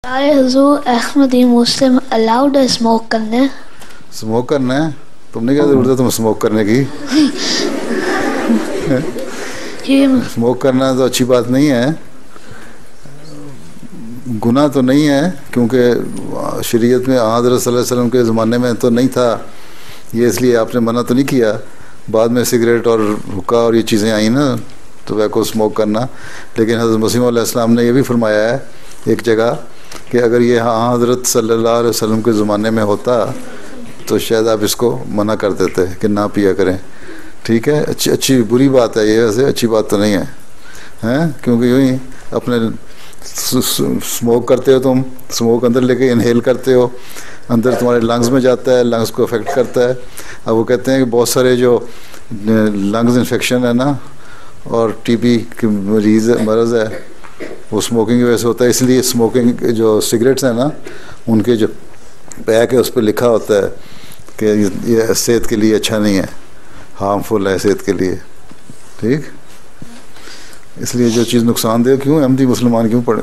अरे हुजूर, अहमदी मुस्लिम अलाउड है स्मोक करने? स्मोक करना है? तुमने क्या जरूरत है तुम स्मोक करने की? स्मोक करना तो अच्छी बात नहीं है, गुनाह तो नहीं है, क्योंकि शरीयत में हज़रत सल्लल्लाहु अलैहि वसल्लम के ज़माने में तो नहीं था ये, इसलिए आपने मना तो नहीं किया। बाद में सिगरेट और हुक्का और ये चीज़ें आई ना, टोबैको स्मोक करना। लेकिन हज़रत मसीह अलैहिस्सलाम ने ये भी फरमाया है एक जगह कि अगर ये हाँ हज़रत सल्लल्लाहु अलैहि वसल्लम के ज़माने में होता तो शायद आप इसको मना कर देते कि ना पिया करें। ठीक है, अच्छी बुरी बात है ये, वैसे अच्छी बात तो नहीं है, हैं? क्योंकि यूँ ही अपने स्मोक करते हो तुम, स्मोक अंदर लेके इनहेल करते हो, अंदर तुम्हारे लंग्स में जाता है, लंग्स को अफेक्ट करता है। अब वो कहते हैं कि बहुत सारे जो लंग्स इन्फेक्शन है ना और टीबी के मरज़ है वो स्मोकिंग की वजह से होता है। इसलिए स्मोकिंग जो सिगरेट्स हैं ना उनके जो पैक है उस पर लिखा होता है कि ये सेहत के लिए अच्छा नहीं है, हार्मफुल है सेहत के लिए। ठीक, इसलिए जो चीज़ नुकसानदेह क्यों, अहमदी मुसलमान क्यों पड़े।